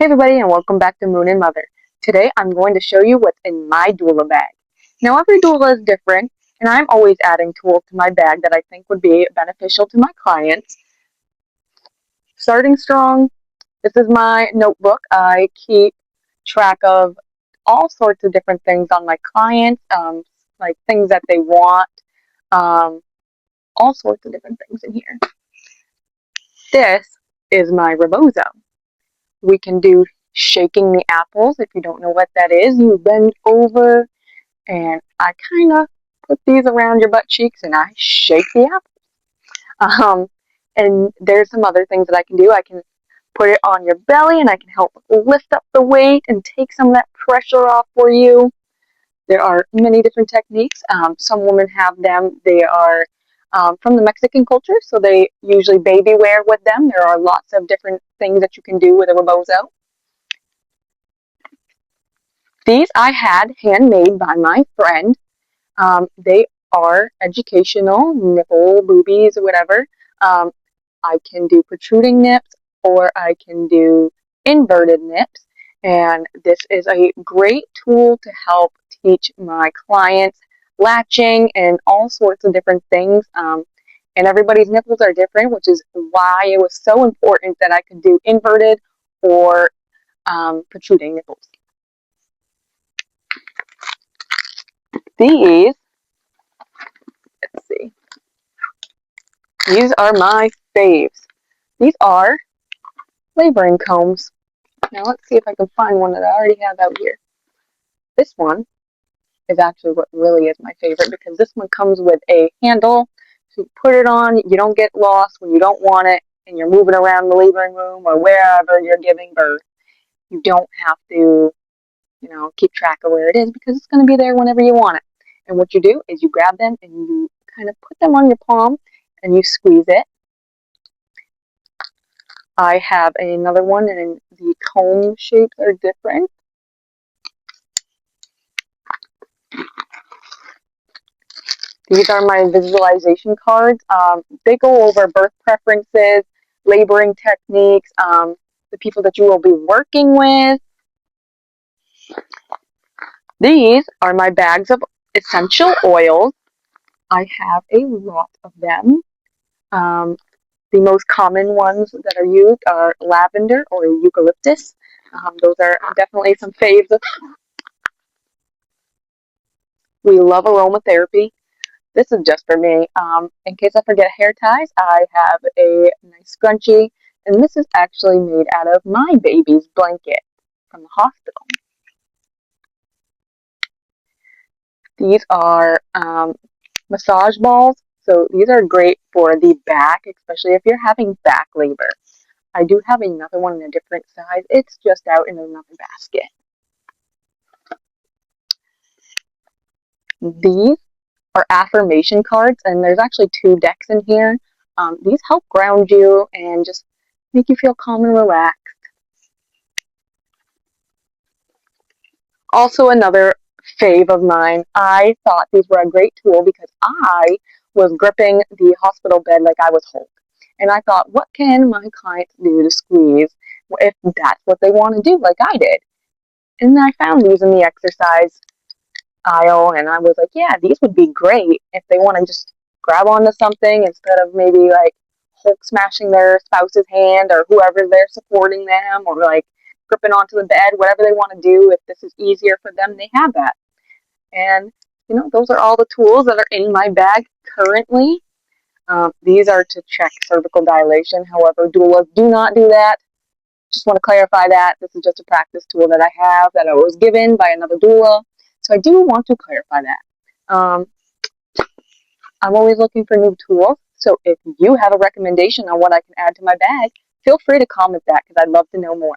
Hey everybody, and welcome back to Moon and Mother. Today I'm going to show you what's in my doula bag. Now every doula is different, and I'm always adding tools to my bag that I think would be beneficial to my clients. Starting strong, this is my notebook. I keep track of all sorts of different things on my clients, like things that they want, um, all sorts of different things in here. This is my rebozo. We can do shaking the apples. If you don't know what that is, you bend over and I kind of put these around your butt cheeks and I shake the apples. And there's some other things that I can do. I can put it on your belly and I can help lift up the weight and take some of that pressure off for you. There are many different techniques. Some women have them. They are from the Mexican culture, so they usually baby wear with them. There are lots of different things that you can do with a rebozo. These I had handmade by my friend. They are educational, nipple boobies or whatever. Um, I can do protruding nips or I can do inverted nips. And this is a great tool to help teach my clients latching and all sorts of different things. And everybody's nipples are different, which is why it was so important that I could do inverted or protruding nipples. These, let's see, these are my faves. These are laboring combs. Now let's see if I can find one that I already have out here. This one is actually what really is my favorite because this one comes with a handle. So you put it on, you don't get lost when you don't want it and you're moving around the laboring room or wherever you're giving birth. You don't have to, keep track of where it is because it's going to be there whenever you want it. And what you do is you grab them and you kind of put them on your palm and you squeeze it. I have another one and the comb shapes are different. These are my visualization cards. They go over birth preferences, laboring techniques, the people that you will be working with. These are my bags of essential oils. I have a lot of them. The most common ones that are used are lavender or eucalyptus. Those are definitely some faves. We love aromatherapy. This is just for me. In case I forget hair ties, I have a nice scrunchie, and this is actually made out of my baby's blanket from the hospital. These are massage balls, so these are great for the back, especially if you're having back labor. I do have another one in a different size. It's just out in another basket. These are affirmation cards, and there's actually 2 decks in here. These help ground you and just make you feel calm and relaxed. Also, another fave of mine, I thought these were a great tool because I was gripping the hospital bed like I was Hulk. And I thought, what can my clients do to squeeze if that's what they want to do, like I did? And I found these in the exercise aisle, and I was like, yeah, these would be great if they want to just grab onto something instead of maybe like Hulk smashing their spouse's hand or whoever they're supporting them, or like gripping onto the bed, whatever they want to do. If this is easier for them, they have that. And those are all the tools that are in my bag currently. These are to check cervical dilation. However, doulas do not do that. Just want to clarify that. This is just a practice tool that I have that I was given by another doula. So I do want to clarify that. I'm always looking for new tools. So if you have a recommendation on what I can add to my bag, feel free to comment that because I'd love to know more.